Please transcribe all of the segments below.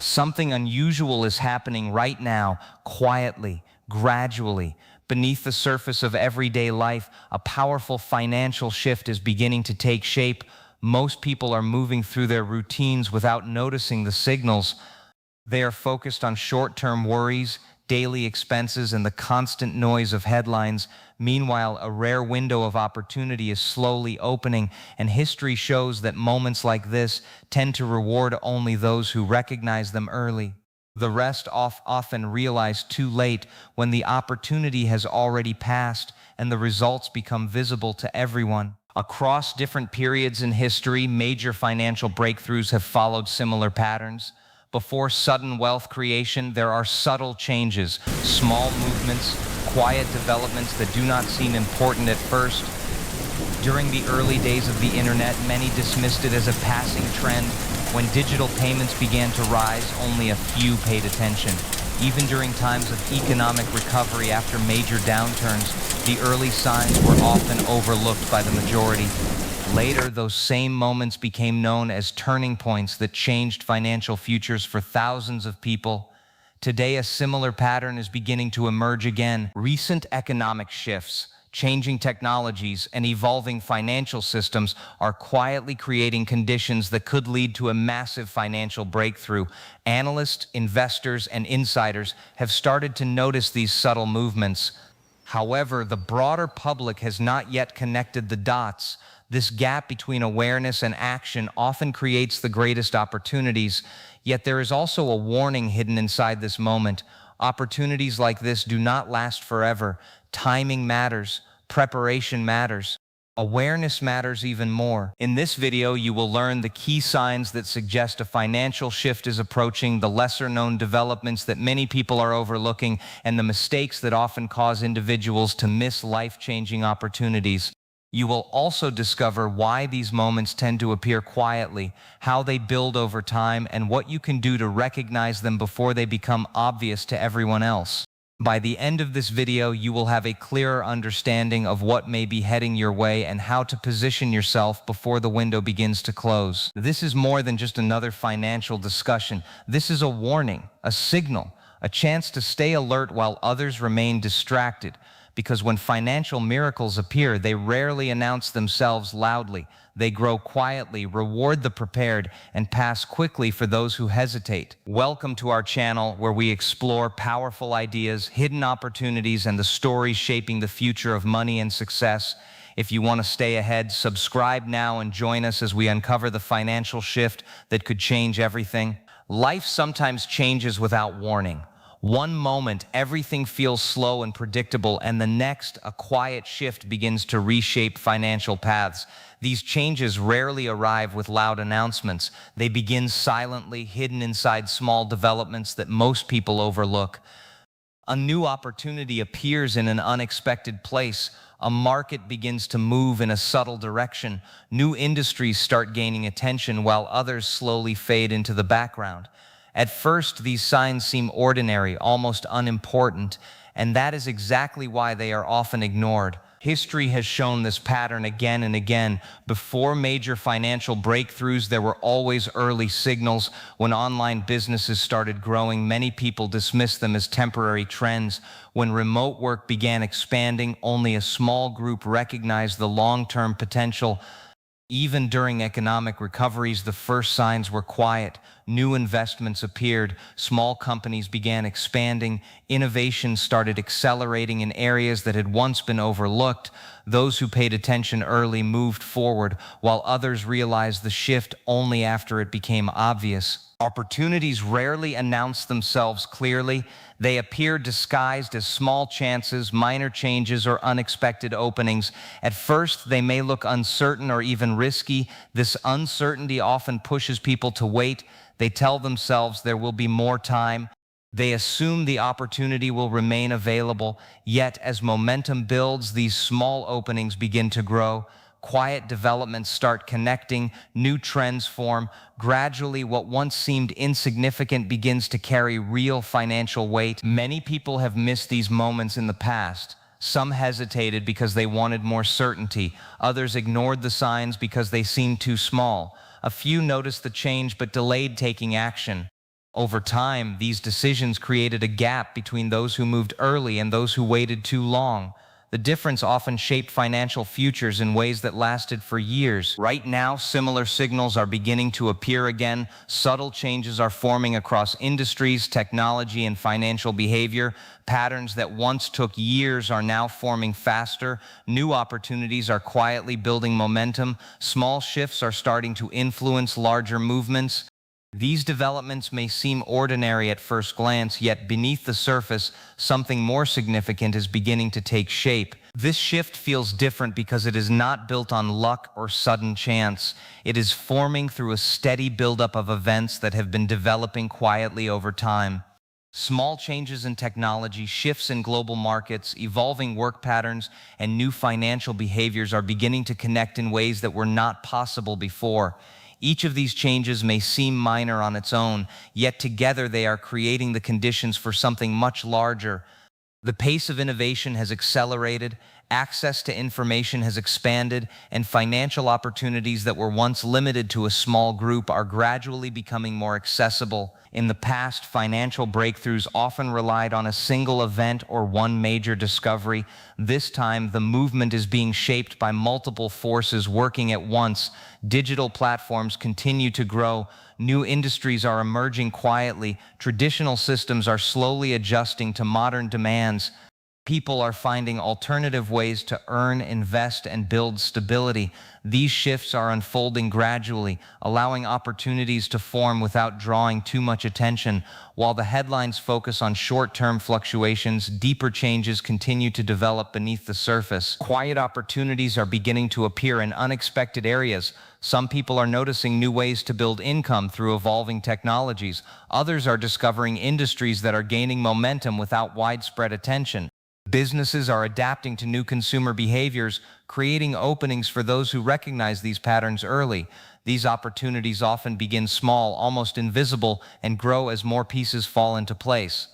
Something unusual is happening right now, quietly, gradually. Beneath the surface of everyday life, a powerful financial shift is beginning to take shape. Most people are moving through their routines without noticing the signals. They are focused on short-term worries, daily expenses, and the constant noise of headlines. Meanwhile, a rare window of opportunity is slowly opening, and history shows that moments like this tend to reward only those who recognize them early. The rest often realize too late, when the opportunity has already passed and the results become visible to everyone. Across different periods in history, major financial breakthroughs have followed similar patterns. Before sudden wealth creation, there are subtle changes, small movements, quiet developments that do not seem important at first. During the early days of the internet, many dismissed it as a passing trend. When digital payments began to rise, only a few paid attention. Even during times of economic recovery after major downturns, the early signs were often overlooked by the majority. Later, those same moments became known as turning points that changed financial futures for thousands of people. Today, a similar pattern is beginning to emerge again. Recent economic shifts, changing technologies, and evolving financial systems are quietly creating conditions that could lead to a massive financial breakthrough. Analysts, investors, and insiders have started to notice these subtle movements. However, the broader public has not yet connected the dots. This gap between awareness and action often creates the greatest opportunities, yet there is also a warning hidden inside this moment. Opportunities like this do not last forever. Timing matters, preparation matters, awareness matters even more. In this video, you will learn the key signs that suggest a financial shift is approaching, the lesser-known developments that many people are overlooking, and the mistakes that often cause individuals to miss life-changing opportunities. You will also discover why these moments tend to appear quietly, how they build over time, and what you can do to recognize them before they become obvious to everyone else. By the end of this video, you will have a clearer understanding of what may be heading your way and how to position yourself before the window begins to close. This is more than just another financial discussion. This is a warning, a signal, a chance to stay alert while others remain distracted. Because when financial miracles appear, they rarely announce themselves loudly. They grow quietly, reward the prepared, and pass quickly for those who hesitate. Welcome to our channel, where we explore powerful ideas, hidden opportunities, and the stories shaping the future of money and success. If you want to stay ahead, subscribe now and join us as we uncover the financial shift that could change everything. Life sometimes changes without warning. One moment, everything feels slow and predictable, and the next, a quiet shift begins to reshape financial paths. These changes rarely arrive with loud announcements. They begin silently, hidden inside small developments that most people overlook. A new opportunity appears in an unexpected place. A market begins to move in a subtle direction. New industries start gaining attention while others slowly fade into the background. At first, these signs seem ordinary, almost unimportant, and that is exactly why they are often ignored. History has shown this pattern again and again. Before major financial breakthroughs, there were always early signals. When online businesses started growing, many people dismissed them as temporary trends. When remote work began expanding, only a small group recognized the long-term potential. Even during economic recoveries, the first signs were quiet. New investments appeared, small companies began expanding, innovation started accelerating in areas that had once been overlooked. Those who paid attention early moved forward, while others realized the shift only after it became obvious. Opportunities rarely announce themselves clearly. They appear disguised as small chances, minor changes, or unexpected openings. At first, they may look uncertain or even risky. This uncertainty often pushes people to wait. They tell themselves there will be more time. They assume the opportunity will remain available. Yet, as momentum builds, these small openings begin to grow. Quiet developments start connecting, new trends form. Gradually, what once seemed insignificant begins to carry real financial weight. Many people have missed these moments in the past. Some hesitated because they wanted more certainty. Others ignored the signs because they seemed too small. A few noticed the change but delayed taking action. Over time, these decisions created a gap between those who moved early and those who waited too long. The difference often shaped financial futures in ways that lasted for years. Right now, similar signals are beginning to appear again. Subtle changes are forming across industries, technology, and financial behavior. Patterns that once took years are now forming faster. New opportunities are quietly building momentum. Small shifts are starting to influence larger movements. These developments may seem ordinary at first glance, yet beneath the surface, something more significant is beginning to take shape. This shift feels different because it is not built on luck or sudden chance. It is forming through a steady buildup of events that have been developing quietly over time. Small changes in technology, shifts in global markets, evolving work patterns, and new financial behaviors are beginning to connect in ways that were not possible before. Each of these changes may seem minor on its own, yet together they are creating the conditions for something much larger. The pace of innovation has accelerated, access to information has expanded, and financial opportunities that were once limited to a small group are gradually becoming more accessible. In the past, financial breakthroughs often relied on a single event or one major discovery. This time, the movement is being shaped by multiple forces working at once. Digital platforms continue to grow. New industries are emerging quietly. Traditional systems are slowly adjusting to modern demands. People are finding alternative ways to earn, invest, and build stability. These shifts are unfolding gradually, allowing opportunities to form without drawing too much attention. While the headlines focus on short-term fluctuations, deeper changes continue to develop beneath the surface. Quiet opportunities are beginning to appear in unexpected areas. Some people are noticing new ways to build income through evolving technologies. Others are discovering industries that are gaining momentum without widespread attention. Businesses are adapting to new consumer behaviors, creating openings for those who recognize these patterns early. These opportunities often begin small, almost invisible, and grow as more pieces fall into place.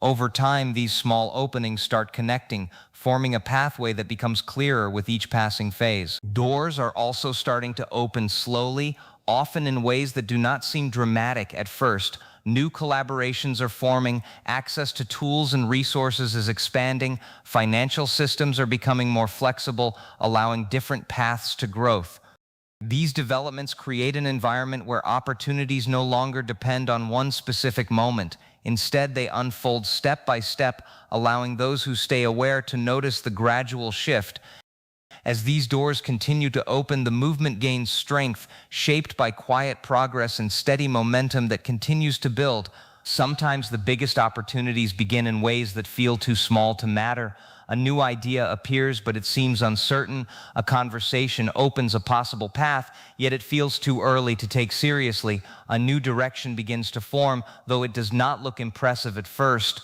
Over time, these small openings start connecting, forming a pathway that becomes clearer with each passing phase. Doors are also starting to open slowly, often in ways that do not seem dramatic at first. New collaborations are forming, access to tools and resources is expanding, financial systems are becoming more flexible, allowing different paths to growth. These developments create an environment where opportunities no longer depend on one specific moment. Instead, they unfold step by step, allowing those who stay aware to notice the gradual shift. As these doors continue to open, the movement gains strength, shaped by quiet progress and steady momentum that continues to build. Sometimes the biggest opportunities begin in ways that feel too small to matter. A new idea appears, but it seems uncertain. A conversation opens a possible path, yet it feels too early to take seriously. A new direction begins to form, though it does not look impressive at first.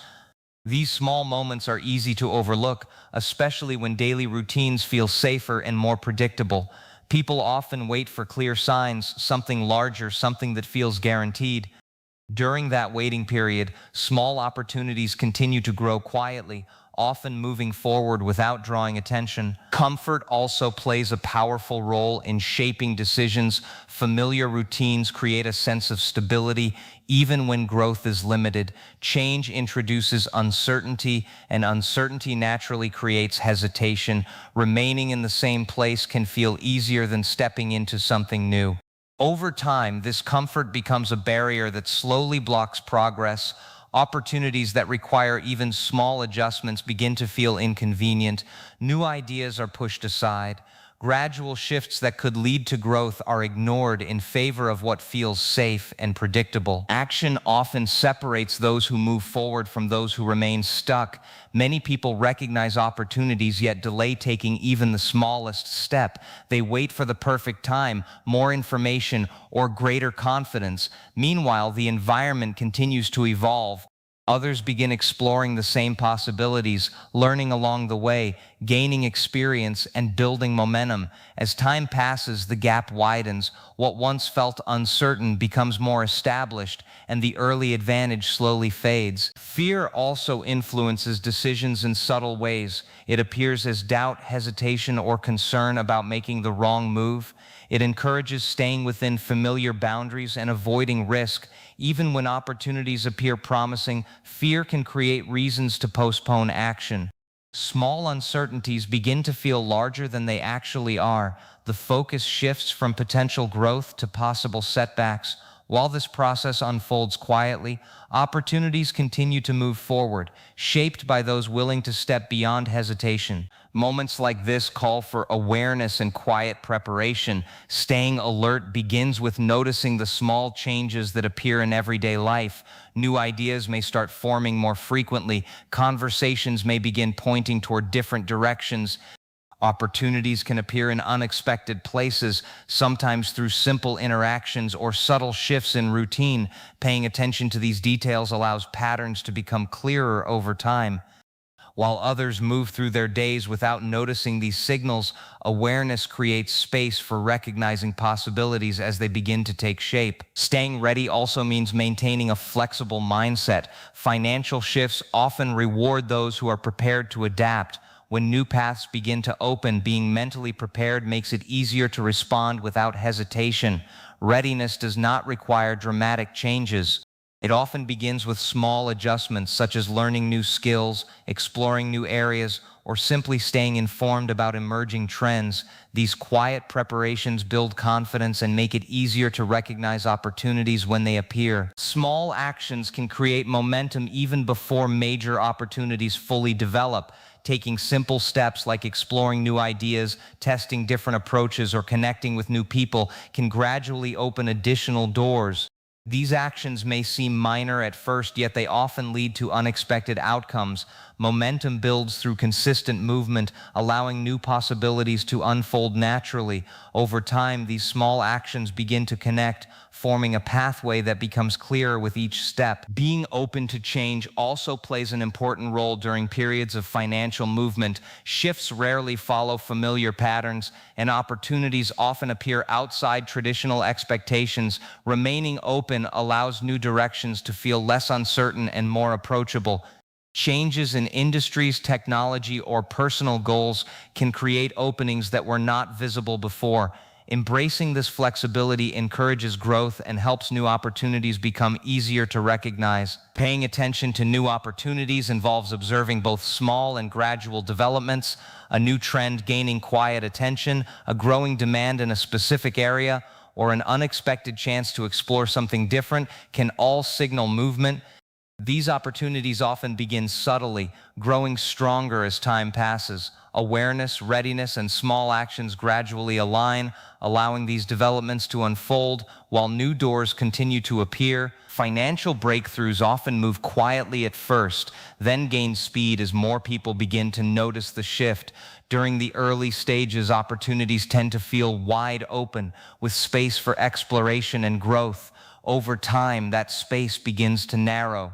These small moments are easy to overlook, especially when daily routines feel safer and more predictable. People often wait for clear signs, something larger, something that feels guaranteed. During that waiting period, small opportunities continue to grow quietly, often moving forward without drawing attention. Comfort also plays a powerful role in shaping decisions. Familiar routines create a sense of stability, even when growth is limited. Change introduces uncertainty, and uncertainty naturally creates hesitation. Remaining in the same place can feel easier than stepping into something new. Over time, this comfort becomes a barrier that slowly blocks progress. Opportunities that require even small adjustments begin to feel inconvenient. New ideas are pushed aside. Gradual shifts that could lead to growth are ignored in favor of what feels safe and predictable. Action often separates those who move forward from those who remain stuck. Many people recognize opportunities yet delay taking even the smallest step. They wait for the perfect time, more information, or greater confidence. Meanwhile, the environment continues to evolve. Others begin exploring the same possibilities, learning along the way, gaining experience, and building momentum. As time passes, the gap widens. What once felt uncertain becomes more established, and the early advantage slowly fades. Fear also influences decisions in subtle ways. It appears as doubt, hesitation, or concern about making the wrong move. It encourages staying within familiar boundaries and avoiding risk, Even when opportunities appear promising, fear can create reasons to postpone action. Small uncertainties begin to feel larger than they actually are. The focus shifts from potential growth to possible setbacks. While this process unfolds quietly, opportunities continue to move forward, shaped by those willing to step beyond hesitation. Moments like this call for awareness and quiet preparation. Staying alert begins with noticing the small changes that appear in everyday life. New ideas may start forming more frequently. Conversations may begin pointing toward different directions. Opportunities can appear in unexpected places, sometimes through simple interactions or subtle shifts in routine. Paying attention to these details allows patterns to become clearer over time. While others move through their days without noticing these signals, awareness creates space for recognizing possibilities as they begin to take shape. Staying ready also means maintaining a flexible mindset. Financial shifts often reward those who are prepared to adapt. When new paths begin to open, being mentally prepared makes it easier to respond without hesitation. Readiness does not require dramatic changes. It often begins with small adjustments, such as learning new skills, exploring new areas, or simply staying informed about emerging trends. These quiet preparations build confidence and make it easier to recognize opportunities when they appear. Small actions can create momentum even before major opportunities fully develop. Taking simple steps like exploring new ideas, testing different approaches, or connecting with new people can gradually open additional doors. These actions may seem minor at first, yet they often lead to unexpected outcomes. Momentum builds through consistent movement, allowing new possibilities to unfold naturally. Over time, these small actions begin to connect, forming a pathway that becomes clearer with each step. Being open to change also plays an important role during periods of financial movement. Shifts rarely follow familiar patterns, and opportunities often appear outside traditional expectations. Remaining open allows new directions to feel less uncertain and more approachable. Changes in industries, technology, or personal goals can create openings that were not visible before. Embracing this flexibility encourages growth and helps new opportunities become easier to recognize. Paying attention to new opportunities involves observing both small and gradual developments, a new trend gaining quiet attention, a growing demand in a specific area, or an unexpected chance to explore something different can all signal movement. These opportunities often begin subtly, growing stronger as time passes. Awareness, readiness, and small actions gradually align, allowing these developments to unfold while new doors continue to appear. Financial breakthroughs often move quietly at first, then gain speed as more people begin to notice the shift. During the early stages, opportunities tend to feel wide open, with space for exploration and growth. Over time, that space begins to narrow.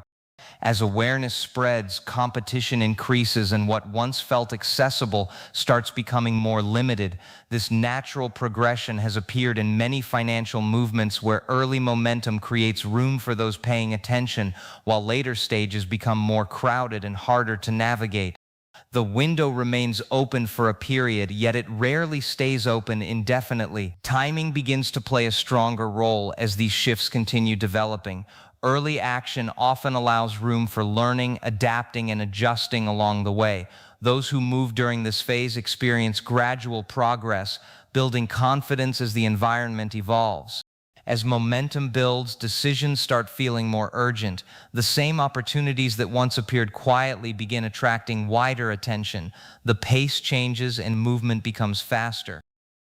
As awareness spreads, competition increases, and what once felt accessible starts becoming more limited. This natural progression has appeared in many financial movements where early momentum creates room for those paying attention, while later stages become more crowded and harder to navigate. The window remains open for a period, yet it rarely stays open indefinitely. Timing begins to play a stronger role as these shifts continue developing. Early action often allows room for learning, adapting, and adjusting along the way. Those who move during this phase experience gradual progress, building confidence as the environment evolves. As momentum builds, decisions start feeling more urgent. The same opportunities that once appeared quietly begin attracting wider attention. The pace changes and movement becomes faster.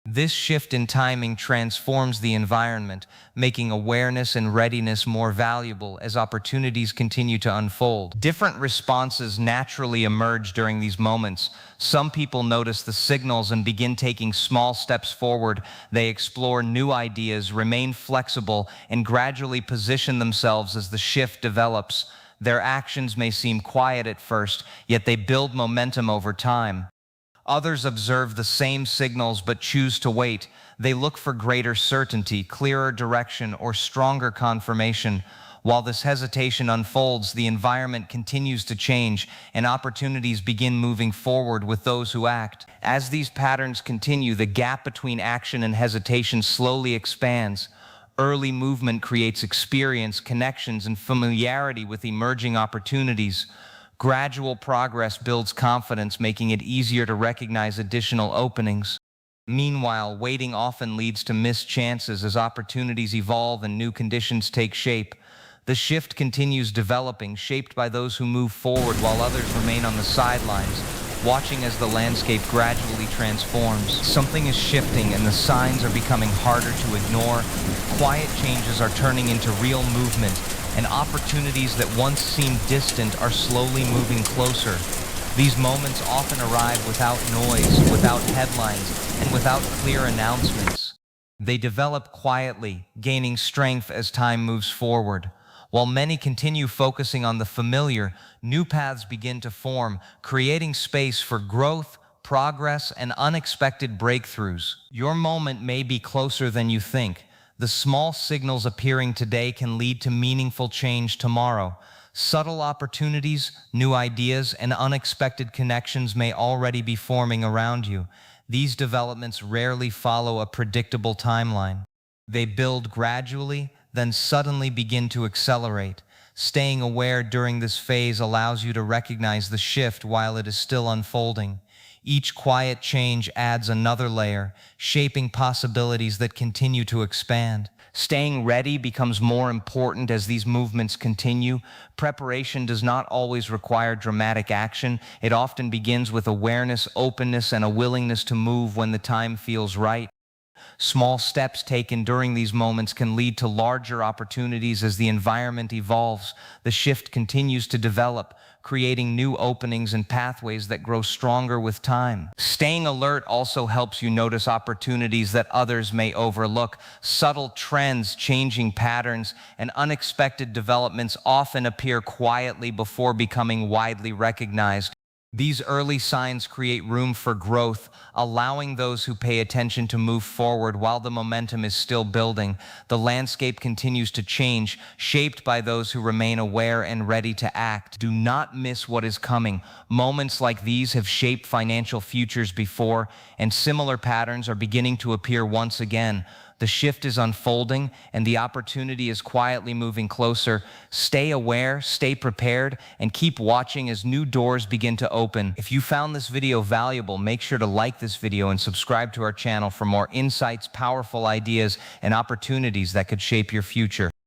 This shift in timing transforms the environment, making awareness and readiness more valuable as opportunities continue to unfold. Different responses naturally emerge during these moments. Some people notice the signals and begin taking small steps forward. They explore new ideas, remain flexible, and gradually position themselves as the shift develops. Their actions may seem quiet at first, yet they build momentum over time. Others observe the same signals but choose to wait. They look for greater certainty, clearer direction, or stronger confirmation. While this hesitation unfolds, the environment continues to change, and opportunities begin moving forward with those who act. As these patterns continue, the gap between action and hesitation slowly expands. Early movement creates experience, connections, and familiarity with emerging opportunities. Gradual progress builds confidence, making it easier to recognize additional openings. Meanwhile, waiting often leads to missed chances as opportunities evolve and new conditions take shape. The shift continues developing, shaped by those who move forward while others remain on the sidelines, watching as the landscape gradually transforms. Something is shifting and the signs are becoming harder to ignore. Quiet changes are turning into real movement, and opportunities that once seemed distant are slowly moving closer. These moments often arrive without noise, without headlines, and without clear announcements. They develop quietly, gaining strength as time moves forward. While many continue focusing on the familiar, new paths begin to form, creating space for growth, progress, and unexpected breakthroughs. Your moment may be closer than you think. The small signals appearing today can lead to meaningful change tomorrow. Subtle opportunities, new ideas, and unexpected connections may already be forming around you. These developments rarely follow a predictable timeline. They build gradually, then suddenly begin to accelerate. Staying aware during this phase allows you to recognize the shift while it is still unfolding. Each quiet change adds another layer, shaping possibilities that continue to expand. Staying ready becomes more important as these movements continue. Preparation does not always require dramatic action. It often begins with awareness, openness, and a willingness to move when the time feels right. Small steps taken during these moments can lead to larger opportunities as the environment evolves. The shift continues to develop, creating new openings and pathways that grow stronger with time. Staying alert also helps you notice opportunities that others may overlook. Subtle trends, changing patterns, and unexpected developments often appear quietly before becoming widely recognized. These early signs create room for growth, allowing those who pay attention to move forward while the momentum is still building. The landscape continues to change, shaped by those who remain aware and ready to act. Do not miss what is coming. Moments like these have shaped financial futures before, and similar patterns are beginning to appear once again. The shift is unfolding, and the opportunity is quietly moving closer. Stay aware, stay prepared, and keep watching as new doors begin to open. If you found this video valuable, make sure to like this video and subscribe to our channel for more insights, powerful ideas, and opportunities that could shape your future.